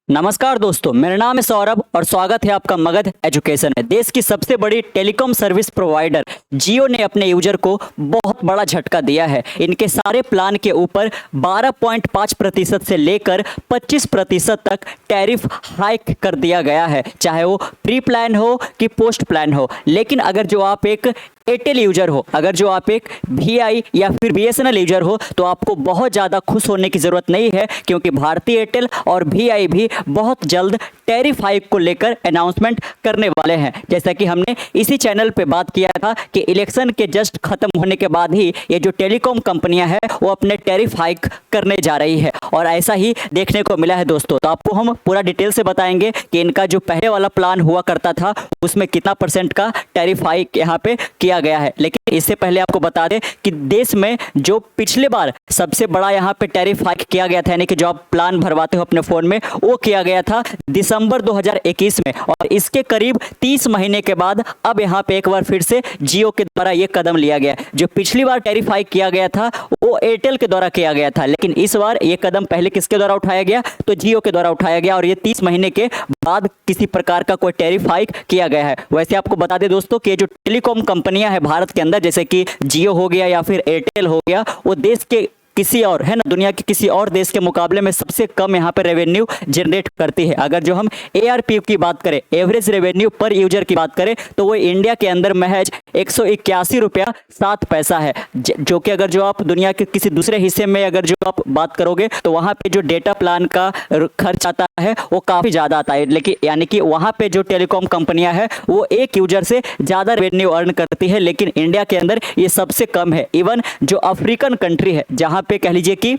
नमस्कार दोस्तों, मेरा नाम है सौरभ और स्वागत है आपका मगध एजुकेशन में। देश की सबसे बड़ी टेलीकॉम सर्विस प्रोवाइडर जियो ने अपने यूजर को बहुत बड़ा झटका दिया है। इनके सारे प्लान के ऊपर 12.5% से लेकर 25% तक टैरिफ हाइक कर दिया गया है, चाहे वो प्री प्लान हो कि पोस्ट प्लान हो। लेकिन अगर जो आप एक एयरटेल यूजर हो, अगर जो आप एक वीआई या फिर बीएसएनएल यूजर हो, तो आपको बहुत ज़्यादा खुश होने की ज़रूरत नहीं है, क्योंकि भारतीय एयरटेल और वीआई भी बहुत जल्द टैरिफ हाइक को लेकर अनाउंसमेंट करने वाले हैं। जैसा कि हमने इसी चैनल पे बात किया था कि इलेक्शन के जस्ट खत्म होने के बाद ही ये जो टेलीकॉम कंपनियां हैं वो अपने टैरिफ हाइक करने जा रही है, और ऐसा ही देखने को मिला है दोस्तों। तो आपको हम पूरा डिटेल से बताएंगे कि इनका जो पहले वाला प्लान हुआ करता था उसमें कितना % का टैरिफ हाइक यहाँ पे किया गया है। लेकिन इससे पहले आपको बता दें कि देश में जो पिछले बार सबसे बड़ा यहाँ पे टैरिफ हाइक किया गया था, यानी कि जो आप प्लान भरवाते हो अपने फोन में, वो किया गया था दिसंबर 2021 में। और इसके करीब 30 महीने के बाद अब यहाँ पे एक बार फिर से जियो के द्वारा ये कदम लिया गया। जो पिछली बार टैरिफ हाइक किया गया था वो एयरटेल के द्वारा किया गया था, लेकिन इस बार ये कदम पहले किसके द्वारा उठाया गया, तो जियो के द्वारा उठाया गया। और ये 30 महीने के बाद किसी प्रकार का कोई टैरिफ हाइक किया गया है। वैसे आपको बता दें दोस्तों कि जो टेलीकॉम कंपनियां हैं भारत के अंदर, जैसे कि जियो हो गया या फिर एयरटेल हो गया, वो देश के किसी और है ना, दुनिया के किसी और देश के मुकाबले में सबसे कम यहाँ पे रेवेन्यू जनरेट करती है। अगर जो हम एआरपी की बात करें, एवरेज रेवेन्यू पर यूजर की बात करें, तो वो इंडिया के अंदर महज 181 रुपया 7 पैसा है। जो कि अगर जो आप दुनिया के किसी दूसरे हिस्से में अगर जो आप बात करोगे तो वहाँ पे जो डेटा प्लान का खर्च आता है वो काफ़ी ज़्यादा आता है। लेकिन यानी कि वहाँ पे जो टेलीकॉम कंपनियाँ हैं वो एक यूजर से ज़्यादा रेवेन्यू अर्न करती है, लेकिन इंडिया के अंदर ये सबसे कम है। इवन जो अफ्रीकन कंट्री है जहाँ पे कह लीजिए कि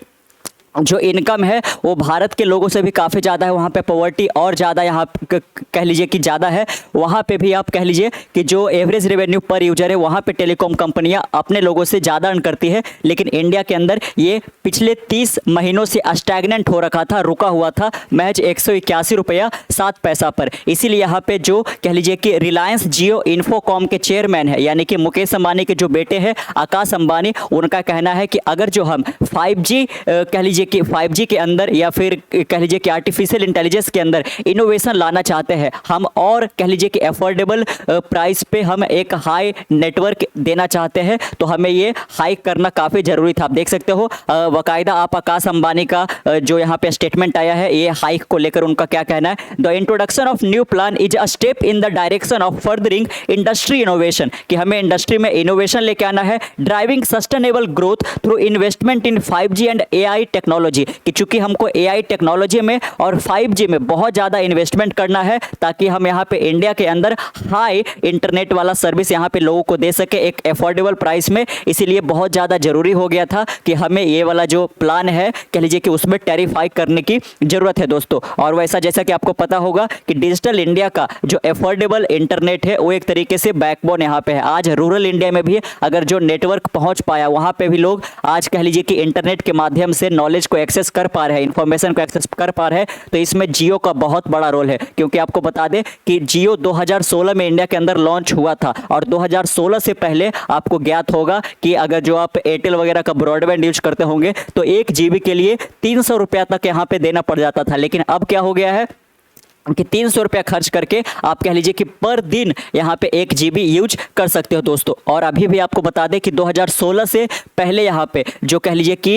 जो इनकम है वो भारत के लोगों से भी काफ़ी ज़्यादा है, वहाँ पे पॉवर्टी और ज़्यादा यहाँ कह लीजिए कि ज़्यादा है, वहाँ पे भी आप कह लीजिए कि जो एवरेज रेवेन्यू पर यूजर है वहाँ पे टेलीकॉम कंपनियाँ अपने लोगों से ज़्यादा अर्न करती है। लेकिन इंडिया के अंदर ये पिछले 30 महीनों से स्टैग्नेंट हो रखा था, रुका हुआ था महज 181 रुपया 7 पैसा पर। इसीलिए यहाँ पे जो कह लीजिए कि रिलायंस जियो इन्फोकॉम के चेयरमैन है, यानी कि मुकेश अंबानी के जो बेटे हैं आकाश अंबानी, उनका कहना है कि अगर जो हम 5G कह लीजिए कि 5G के अंदर या फिर कह लीजिए कि आर्टिफिशियल इंटेलिजेंस के अंदर इनोवेशन लाना चाहते हैं हम, और कह लीजिए कि अफोर्डेबल प्राइस पे हम एक हाई नेटवर्क देना चाहते हैं, तो हमें ये हाइक करना काफ़ी ज़रूरी था। आप देख सकते हो बाकायदा आप आकाश अंबानी का जो यहाँ पे स्टेटमेंट आया है ये हाइक को लेकर, उनका क्या कहना है। The introduction of new plan is a step in the direction of furthering industry innovation, कि हमें इंडस्ट्री में इनोवेशन लेके आना है, driving sustainable growth through investment in 5G and AI technology, कि चूंकि हमको AI टेक्नोलॉजी में और 5G में बहुत ज़्यादा इन्वेस्टमेंट करना है ताकि हम यहाँ पे इंडिया के अंदर हाई इंटरनेट वाला सर्विस यहाँ पे लोगों को दे सके एक अफोर्डेबल प्राइस में। इसीलिए बहुत ज़्यादा ज़रूरी हो गया था कि हमें ये वाला जो प्लान है कह लीजिए कि उसमें टैरिफ हाइक करने की ज़रूरत है दोस्तों। और वैसा जैसा कि आपको पता होगा कि डिजिटल इंडिया का जो अफोर्डेबल इंटरनेट है वो एक तरीके से बैकबोन यहाँ पे है। आज रूरल इंडिया में भी अगर जो नेटवर्क पहुँच पाया वहाँ पर भी लोग आज कह लीजिए कि इंटरनेट के माध्यम से नॉलेज को एक्सेस कर पा रहे हैं, इंफॉर्मेशन को एक्सेस कर पा रहे हैं। तो इसमें जियो का बहुत बड़ा रोल है, क्योंकि आपको बता दें कि जियो 2016 में इंडिया के अंदर लॉन्च हुआ था, और 2016 से पहले आपको ज्ञात होगा कि अगर जो आप एयरटेल वगैरह का ब्रॉडबैंड यूज करते होंगे तो 1 GB के लिए 300 रुपया तक यहाँ पे देना पड़ जाता था। लेकिन अब क्या हो गया है कि 300 रुपया खर्च करके आप कह लीजिए कि पर दिन यहाँ पे 1 GB यूज कर सकते हो दोस्तों। और अभी भी आपको बता दें कि 2016 से पहले यहाँ पे जो कह लीजिए कि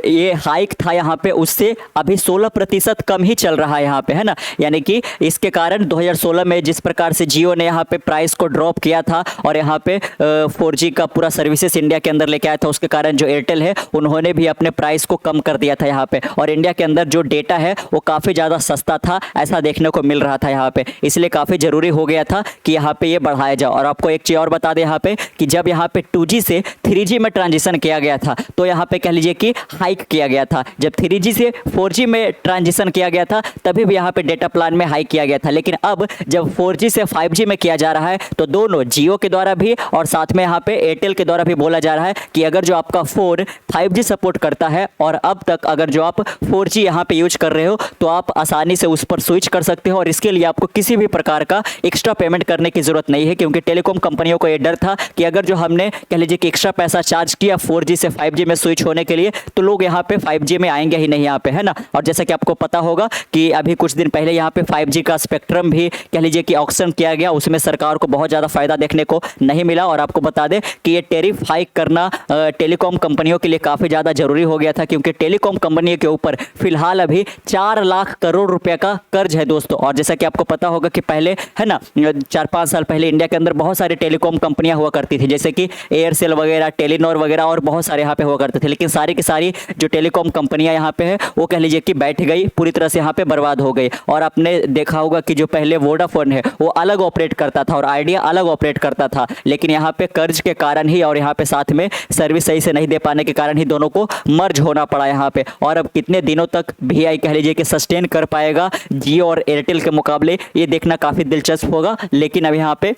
ये हाइक था यहाँ पे उससे अभी 16% कम ही चल रहा है यहाँ पे, है ना। यानी कि इसके कारण 2016 में जिस प्रकार से जियो ने यहाँ पे प्राइस को ड्रॉप किया था और यहाँ पे 4G का पूरा सर्विसेज इंडिया के अंदर लेके आया था, उसके कारण जो एयरटेल है उन्होंने भी अपने प्राइस को कम कर दिया था यहाँ पे। और इंडिया के अंदर जो डेटा है वो काफ़ी ज़्यादा सस्ता था, ऐसा देखने को मिल रहा था यहाँ पे। इसलिए काफ़ी ज़रूरी हो गया था कि यहाँ पे ये बढ़ाया जाए। और आपको एक चीज़ और बता दें यहाँ पे कि जब यहाँ पे 2G से 3G में ट्रांजिशन किया गया था तो यहाँ पे कह लीजिए कि हाइक किया गया था। जब 3G से 4G में ट्रांजिशन किया गया था तभी भी यहाँ पे डेटा प्लान में हाइक किया गया था। लेकिन अब जब 4G से 5G में किया जा रहा है तो दोनों जियो के द्वारा भी और साथ में यहाँ पे एयरटेल के द्वारा भी बोला जा रहा है कि अगर जो आपका फ़ोन 5G सपोर्ट करता है और अब तक अगर जो आप 4G यहाँ पे यूज कर रहे हो तो आप आसानी से उस पर स्विच कर सकते हो और इसके लिए आपको किसी भी प्रकार का एक्स्ट्रा पेमेंट करने की जरूरत नहीं है, क्योंकि टेलीकॉम कंपनियों को यह डर था कि अगर जो हमने कह लीजिए कि एक्स्ट्रा पैसा चार्ज किया 4G से 5G में स्विच होने के लिए, तो लोग यहाँ पे 5G में आएंगे ही नहीं यहाँ पे, है ना। और जैसा कि आपको पता होगा कि अभी कुछ दिन पहले यहाँ पे 5G का स्पेक्ट्रम भी कह लीजिए कि ऑक्शन किया गया, उसमें सरकार को बहुत ज़्यादा फायदा देखने को नहीं मिला। और आपको बता दें कि ये टैरिफ हाइक करना टेलीकॉम कंपनियों के लिए काफ़ी ज़्यादा जरूरी हो गया था, क्योंकि टेलीकॉम कंपनियों के ऊपर फिलहाल अभी 4 लाख करोड़ रुपए का कर्ज है दोस्तों। और जैसा कि आपको पता होगा कि पहले, है ना, 4-5 साल पहले इंडिया के अंदर बहुत सारी टेलीकॉम कंपनियां हुआ करती थी, जैसे कि एयरसेल वगैरह, टेलीनॉर वगैरह और बहुत सारे यहाँ पे हुआ करते थे। लेकिन सारी की सारी जो टेलीकॉम कंपनियां यहाँ पे है वो कह लीजिए कि बैठ गई, पूरी तरह से यहाँ पे बर्बाद हो गई। और आपने देखा होगा कि जो पहले वोडाफोन है वो अलग ऑपरेट करता था और आइडिया अलग ऑपरेट करता था, लेकिन यहाँ पे कर्ज के कारण ही और यहाँ पे साथ में सर्विस सही से नहीं दे पाने के कारण ही दोनों को मर्ज होना पड़ा यहाँ पे। और अब कितने दिनों तक VI कह लीजिए कि सस्टेन कर पाएगा जियो और एयरटेल के मुकाबले, ये देखना काफी दिलचस्प होगा। लेकिन अब यहाँ पे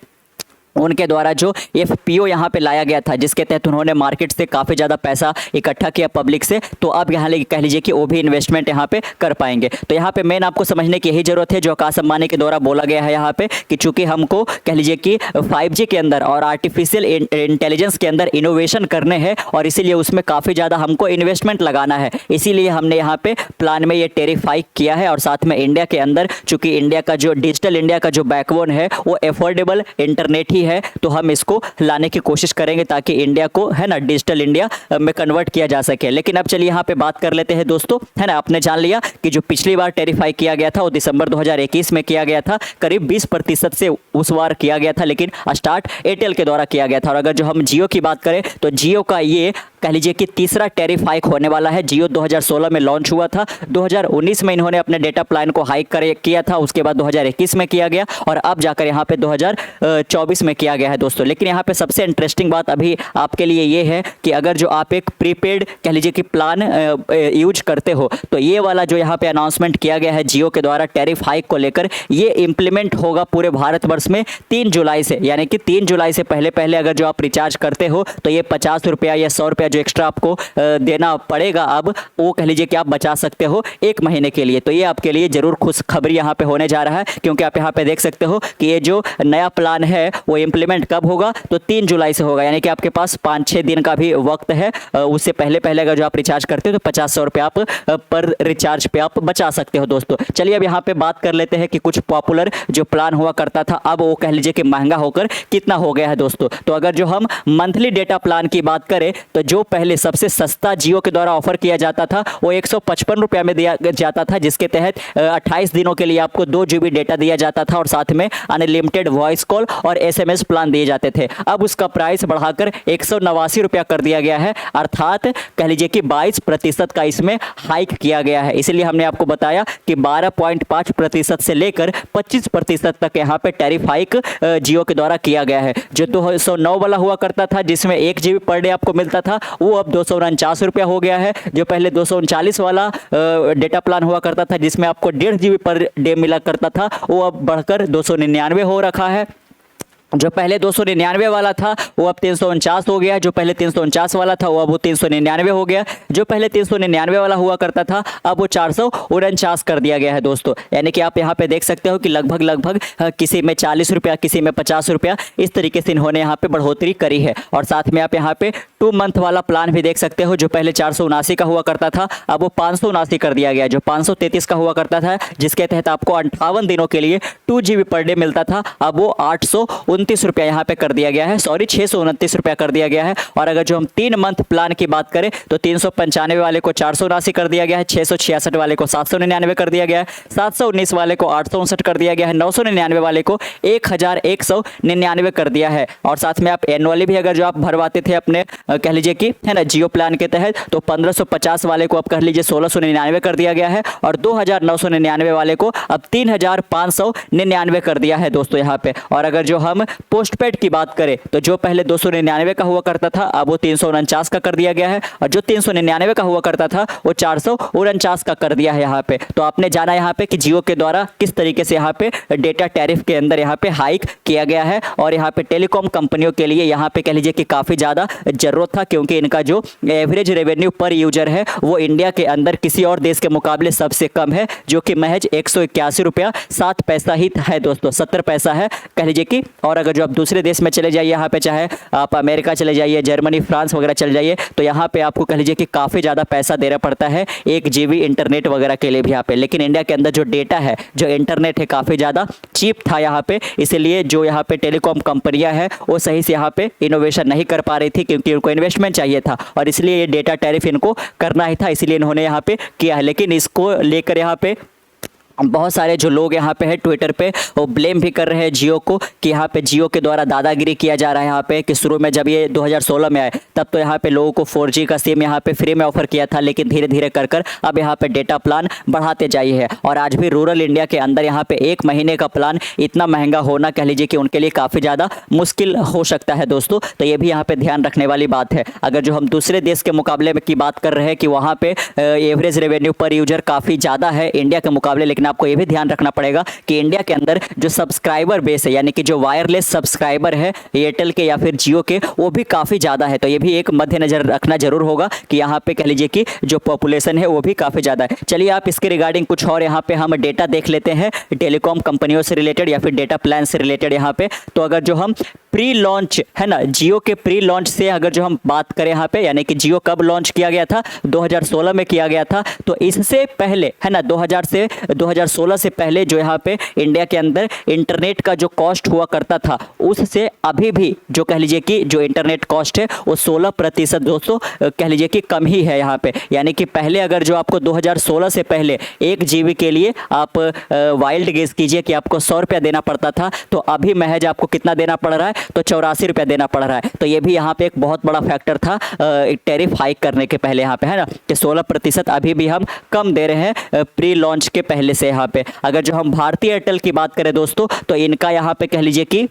उनके द्वारा जो FPO यहाँ पे लाया गया था, जिसके तहत उन्होंने मार्केट से काफ़ी ज़्यादा पैसा इकट्ठा किया पब्लिक से, तो अब यहाँ कह लीजिए कि वो भी इन्वेस्टमेंट यहाँ पे कर पाएंगे। तो यहाँ पे मेन आपको समझने की यही ज़रूरत है जो आकाश अंबानी के द्वारा बोला गया है यहाँ पे, कि चूंकि हमको कह लीजिए कि 5G के अंदर और आर्टिफिशियल इंटेलिजेंस के अंदर इनोवेशन करने हैं और इसीलिए उसमें काफ़ी ज़्यादा हमको इन्वेस्टमेंट लगाना है, इसीलिए हमने यहाँ पे प्लान में ये टैरिफ हाइक किया है। और साथ में इंडिया के अंदर, चूँकि इंडिया का जो डिजिटल इंडिया का जो बैकबोन है वो एफोर्डेबल इंटरनेट ही है, तो हम इसको लाने की कोशिश करेंगे ताकि इंडिया को, है ना, डिजिटल इंडिया में कन्वर्ट किया जा सके। लेकिन अब चलिए यहाँ पे बात कर लेते हैं दोस्तों, है ना। आपने जान लिया कि जो पिछली बार टेरिफाई किया गया था वो दिसंबर 2021 में किया गया था, करीब 20% से उस बार किया गया था, लेकिन स्टार्ट एयरटेल के द्वारा किया गया था। और अगर जो हम जियो की बात करें तो जियो का ये कह लीजिए कि तीसरा टैरिफ हाइक होने वाला है। जियो 2016 में लॉन्च हुआ था, 2019 में इन्होंने अपने डेटा प्लान को हाइक किया था, उसके बाद 2021 में किया गया और अब जाकर यहाँ पे 2024 में किया गया है दोस्तों। लेकिन यहाँ पे सबसे इंटरेस्टिंग बात अभी आपके लिए ये है कि अगर जो आप एक प्रीपेड कह लीजिए कि प्लान यूज करते हो, तो ये वाला जो यहाँ पे अनाउंसमेंट किया गया है जियो के द्वारा टैरिफ हाइक को लेकर, ये इंप्लीमेंट होगा पूरे भारतवर्ष में 3 जुलाई से। यानी कि 3 जुलाई से पहले पहले अगर जो आप रिचार्ज करते हो तो ये 50 रुपया या 100 रुपया जो एक्स्ट्रा आपको देना पड़ेगा, अब वो कह लीजिए कि आप बचा सकते हो 1 महीने के लिए। तो ये आपके लिए जरूर खुशखबरी यहाँ पे होने जा रहा है, क्योंकि आप यहाँ पे देख सकते हो कि ये जो नया प्लान है वो इंप्लीमेंट कब होगा, तो 3 जुलाई से होगा। यानी कि आपके पास 5-6 दिन का भी वक्त है। उससे पहले पहले अगर जो आप रिचार्ज करते हो तो 50-100 रुपया आप पर रिचार्ज पे आप बचा सकते हो दोस्तों। चलिए अब यहाँ पे बात कर लेते हैं कि कुछ पॉपुलर जो प्लान हुआ करता था अब वो कह लीजिए कि महंगा होकर कितना हो गया है दोस्तों। तो अगर जो हम मंथली डेटा प्लान की बात करें तो जो पहले सबसे सस्ता जियो के द्वारा ऑफर किया जाता था वो 155 रुपया में दिया जाता था, जिसके तहत 28 दिनों के लिए आपको 2 GB डेटा दिया जाता था और साथ में अनलिमिटेड वॉइस कॉल और SMS प्लान दिए जाते थे। अब उसका प्राइस बढ़ाकर 189 रुपया कर दिया गया है, अर्थात कह लीजिए कि 22% का इसमें हाइक किया गया है। इसलिए हमने आपको बताया कि 12.5% से लेकर 25% तक यहाँ पे टैरिफ हाइक जियो के द्वारा किया गया है। जो 209 वाला हुआ करता था जिसमें 1 GB पर डे आपको मिलता था, वो अब 249 रुपया हो गया है। जो पहले 239 वाला डेटा प्लान हुआ करता था जिसमें आपको 1.5 GB पर डे मिला करता था, वो अब बढ़कर 299 हो रखा है। जो पहले 299 वाला था वो अब 349 हो गया, जो पहले 349 वाला था वो अब 399 हो गया, जो पहले 399 वाला हुआ करता था अब वो 449 कर दिया गया है दोस्तों। यानी कि आप यहाँ पे देख सकते हो कि लगभग किसी में 40 रुपया, किसी में 50 रुपया, इस तरीके से इन्होंने यहाँ पे बढ़ोतरी करी है। और साथ में आप यहाँ पे 2 मंथ वाला प्लान भी देख सकते हो, जो पहले 479 का हुआ करता था अब वो 579 कर दिया गया। जो 533 का हुआ करता था जिसके तहत आपको 58 दिनों के लिए 2 GB पर डे मिलता था, अब वो 829 रुपया यहाँ पे कर दिया गया है, सॉरी 629 रुपया कर दिया गया है। और अगर जो हम 3 मंथ प्लान की बात करें तो 395 वाले को 479 कर दिया गया है, 666 वाले को 799 कर दिया गया है, 719 वाले को 859 कर दिया गया है, 999 वाले को 1199 कर दिया है। और साथ में आप एनुअली भी अगर जो आप भरवाते थे अपने कह लीजिए कि, है ना, जियो प्लान के तहत, तो 1550 वाले को आप कह लीजिए 1699 कर दिया गया है और 2999 वाले को अब 3599 कर दिया है दोस्तों यहाँ पे। और अगर जो हम पोस्टपेड की बात करें तो जो पहले 299 का हुआ करता था अब वो 349 का कर दिया गया है, और जो 399 का हुआ करता था वो 449 का कर दिया है यहाँ पे। तो आपने जाना यहाँ पे कि जियो के द्वारा किस तरीके से यहाँ पे डेटा टैरिफ के अंदर यहाँ पे हाइक किया गया है, और यहाँ पे टेलीकॉम कंपनियों के लिए यहाँ पे कह लीजिए कि काफ़ी ज़्यादा ज़रूरत था, क्योंकि इनका जो एवरेज रेवेन्यू पर यूजर है वो इंडिया के अंदर किसी और देश के मुकाबले सबसे कम है, जो कि महज 181 रुपया 7 पैसा ही है दोस्तों, 70 पैसा है कह लीजिए कि। और अगर जो आप दूसरे देश में चले जाइए यहाँ पे, चाहे आप अमेरिका चले जाइए, जर्मनी, फ्रांस वगैरह चले जाइए, तो यहाँ पे आपको कह लीजिए कि काफ़ी ज़्यादा पैसा देना पड़ता है 1 GB इंटरनेट वगैरह के लिए भी यहाँ पे। लेकिन इंडिया के अंदर जो डेटा है, जो इंटरनेट है, काफ़ी ज़्यादा चीप था यहाँ पे, इसीलिए जो यहाँ पे टेलीकॉम कंपनियाँ हैं वो सही से यहाँ पे इनोवेशन नहीं कर पा रही थी, क्योंकि उनको इन्वेस्टमेंट चाहिए था, और इसलिए ये डेटा टैरिफ इनको करना ही था, इसीलिए इन्होंने यहाँ पे किया है। लेकिन इसको लेकर यहाँ पे बहुत सारे जो लोग यहाँ पे है ट्विटर पे वो ब्लेम भी कर रहे हैं जियो को, कि यहाँ पे जियो के द्वारा दादागिरी किया जा रहा है यहाँ पे, कि शुरू में जब ये 2016 में आए तब तो यहाँ पे लोगों को 4G का सिम यहाँ पे फ्री में ऑफर किया था, लेकिन धीरे धीरे कर कर अब यहाँ पे डेटा प्लान बढ़ाते जाइए है। और आज भी रूरल इंडिया के अंदर यहाँ पे 1 महीने का प्लान इतना महंगा होना कह लीजिए कि उनके लिए काफ़ी ज़्यादा मुश्किल हो सकता है दोस्तों। तो ये भी यहाँ पे ध्यान रखने वाली बात है। अगर जो हम दूसरे देश के मुकाबले में की बात कर रहे हैं कि वहाँ पे एवरेज रेवेन्यू पर यूजर काफ़ी ज़्यादा है इंडिया के मुकाबले, लेकिन आपको ये भी ध्यान रखना पड़ेगा कि इंडिया के अंदर जो सब्सक्राइबर बेस है, यानी कि जो वायरलेस सब्सक्राइबर है एयरटेल के या फिर जियो के, वो भी काफ़ी ज़्यादा है। तो ये भी एक मद्देनजर रखना जरूर होगा कि यहाँ पे कह लीजिए कि जो पॉपुलेशन है वो भी काफ़ी ज़्यादा है। चलिए आप इसके रिगार्डिंग कुछ और यहाँ पे हम डेटा देख लेते हैं टेलीकॉम कंपनियों से रिलेटेड या फिर डेटा प्लान से रिलेटेड यहाँ पे। तो अगर जो हम प्री लॉन्च है ना, जियो के प्री लॉन्च से अगर जो हम बात करें यहाँ पे, यानी कि जियो कब लॉन्च किया गया था, 2016 में किया गया था। तो इससे पहले है ना 2016 से पहले जो यहाँ पे इंडिया के अंदर इंटरनेट का जो कॉस्ट हुआ करता था, उससे अभी भी जो कह लीजिए कि जो इंटरनेट कॉस्ट है वो 16% दोस्तों कह लीजिए कि कम ही है यहाँ पे। यानी कि पहले अगर जो आपको 2016 से पहले 1 GB के लिए आप वाइल्ड गेस कीजिए कि आपको 100 रुपया देना पड़ता था, तो अभी महज आपको कितना देना पड़ रहा है, तो 84 रुपया देना पड़ रहा है। तो ये भी यहाँ पे एक बहुत बड़ा फैक्टर था टैरिफ हाइक करने के पहले यहाँ पे, है ना, कि 16% अभी भी हम कम दे रहे हैं प्री लॉन्च के पहले से यहाँ पे। अगर जो हम भारतीय एयरटेल की बात करें दोस्तों, तो इनका यहाँ पे कह लीजिए कि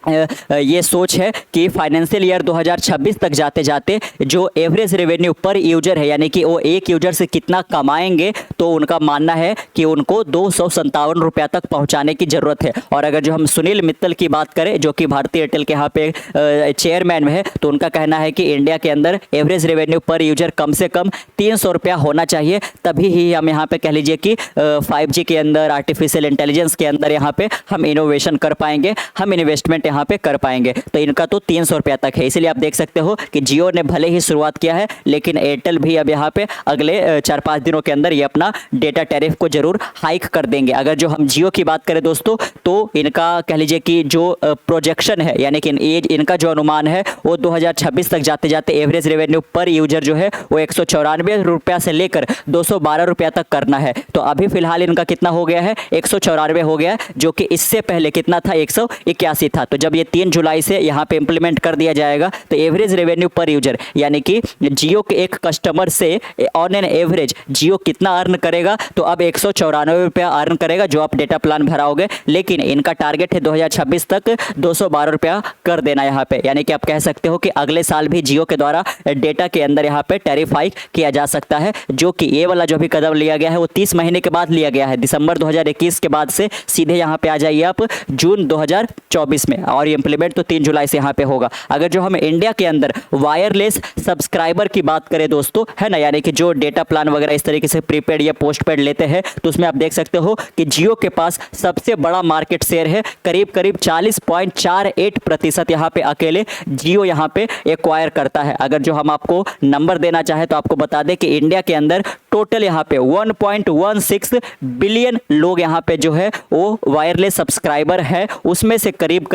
ये सोच है कि फाइनेंशियल ईयर 2026 तक जाते जाते जो एवरेज रेवेन्यू पर यूजर है, यानी कि वो एक यूजर से कितना कमाएंगे, तो उनका मानना है कि उनको 257 रुपया तक पहुंचाने की ज़रूरत है। और अगर जो हम सुनील मित्तल की बात करें, जो कि भारतीय एयरटेल के यहाँ पे चेयरमैन में है, तो उनका कहना है कि इंडिया के अंदर एवरेज रेवेन्यू पर यूजर कम से कम 300 रुपया होना चाहिए, तभी ही हम यहाँ पे कह लीजिए कि 5G के अंदर, आर्टिफिशियल इंटेलिजेंस के अंदर यहाँ पे हम इनोवेशन कर पाएंगे, हम इन्वेस्टमेंट यहाँ पे कर पाएंगे। तो इनका तो 300 रुपया तक है। इसलिए आप देख सकते हो कि जियो ने भले ही शुरुआत किया है, लेकिन एयरटेल भी अब यहाँ पे अगले 4-5 दिनों के अंदर ये अपना डेटा टैरिफ को जरूर हाइक कर देंगे। अगर जो हम जियो की बात करें दोस्तों, तो इनका कह लीजिए कि जो प्रोजेक्शन है, यानी कि इनका जो अनुमान है वो 2026 तक जाते जाते एवरेज रेवेन्यू पर यूजर जो है वो 194 रुपया से लेकर 212 रुपया तक करना है। तो अभी फिलहाल इनका कितना हो गया है, 194 हो गया, जो कि इससे पहले कितना था, 181 था। तो जब ये 3 जुलाई से यहाँ पे इंप्लीमेंट कर दिया जाएगा, तो एवरेज रेवेन्यू पर यूजर, यानी कि जियो के एक कस्टमर से ऑन एन एवरेज जियो कितना अर्न करेगा, तो अब 194 रुपया अर्न करेगा जो आप डेटा प्लान भराओगे। लेकिन इनका टारगेट है 2026 तक 212 रुपया कर देना यहाँ पे। यानी कि आप कह सकते हो कि अगले साल भी जियो के द्वारा डेटा के अंदर यहाँ पे टैरिफ हाइक किया जा सकता है, जो कि ये वाला जो भी कदम लिया गया है वो 30 महीने के बाद लिया गया है। दिसंबर 2021 के बाद से सीधे यहाँ पे आ जाइए आप जून 2024 में, और ये इंप्लीमेंट तो 3 जुलाई से यहाँ पे होगा। अगर जो हम इंडिया के अंदर वायरलेस सब्सक्राइबर की बात करें दोस्तों, है ना, यानी कि जो डेटा प्लान वगैरह इस तरीके से प्रीपेड या पोस्टपेड लेते हैं, तो उसमें आप देख सकते हो कि जियो के पास सबसे बड़ा मार्केट शेयर है, करीब 40.48% यहाँ पे अकेले जियो यहाँ पे एक्वायर करता है। अगर जो हम आपको नंबर देना चाहे तो आपको बता दें कि इंडिया के अंदर टोटल यहाँ पे 1.16 बिलियन लोग यहाँ पे जो है वो वायरलेस सब्सक्राइबर है, उसमें से करीब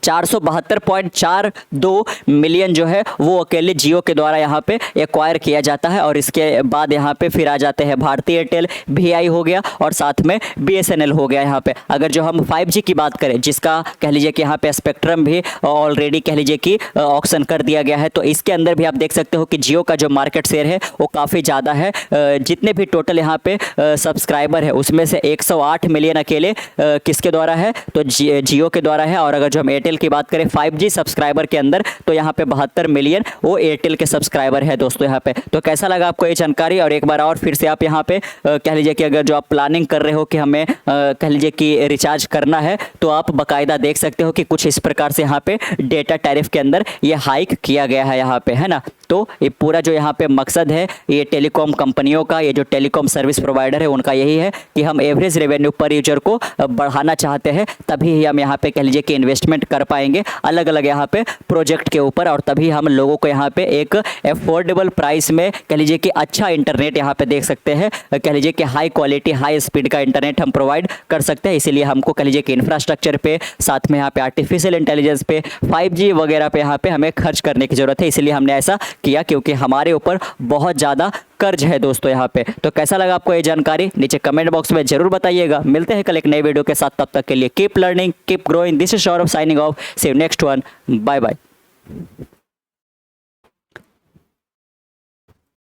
472.42 मिलियन जो है वो अकेले जियो के द्वारा यहाँ पे एक्वायर किया जाता है। और इसके बाद यहाँ पे फिर आ जाते हैं भारती एयरटेल, VI हो गया और साथ में BSNL हो गया यहाँ पे। अगर जो हम 5G की बात करें, जिसका कह लीजिए कि यहाँ पे स्पेक्ट्रम भी ऑलरेडी कह लीजिए कि ऑक्शन कर दिया गया है, तो इसके अंदर भी आप देख सकते हो कि जियो का जो मार्केट शेयर है वो काफ़ी ज़्यादा है। जितने भी टोटल यहाँ पे सब्सक्राइबर है उसमें से 108 मिलियन अकेले किसके द्वारा है, तो जियो के द्वारा है। और अगर जो हम एयरटेल की बात करें 5G सब्सक्राइबर के अंदर, तो यहाँ पे 72 मिलियन वो एयरटेल के सब्सक्राइबर है दोस्तों यहाँ पे। तो कैसा लगा आपको ये जानकारी? और एक बार और फिर से आप यहाँ पे कह लीजिए कि अगर जो आप प्लानिंग कर रहे हो कि हमें कह लीजिए कि रिचार्ज करना है, तो आप बाकायदा देख सकते हो कि कुछ इस प्रकार से यहाँ पे डेटा टैरिफ के अंदर ये हाइक किया गया है यहाँ पे, है ना। तो ये पूरा जो यहाँ पे मकसद है ये टेलीकॉम कंपनियों का, ये जो टेलीकॉम सर्विस प्रोवाइडर है उनका यही है कि हम एवरेज रेवेन्यू पर यूजर को बढ़ाना चाहते हैं, तभी ही हम यहाँ पे कह लीजिए कि इन्वेस्टमेंट कर पाएंगे अलग अलग यहाँ पे प्रोजेक्ट के ऊपर, और तभी हम लोगों को यहाँ पे एक अफोर्डेबल प्राइस में कह लीजिए कि अच्छा इंटरनेट यहाँ पे देख सकते हैं, कह लीजिए कि हाई क्वालिटी हाई स्पीड का इंटरनेट हम प्रोवाइड कर सकते हैं। इसीलिए हमको कह लीजिए कि इंफ्रास्ट्रक्चर पे, साथ में यहाँ पे आर्टिफिशियल इंटेलिजेंस पे, 5G वगैरह पे यहाँ पे हमें खर्च करने की जरूरत है। इसीलिए हमने ऐसा किया क्योंकि हमारे ऊपर बहुत ज़्यादा कर्ज है दोस्तों यहाँ पे। तो कैसा लगा आपको ये जानकारी? नीचे कमेंट बॉक्स में जरूर बताइएगा। मिलते हैं कल एक नए वीडियो के साथ, तब तक के लिए keep learning keep growing. This is Saurabh signing off. See you next one. Bye bye.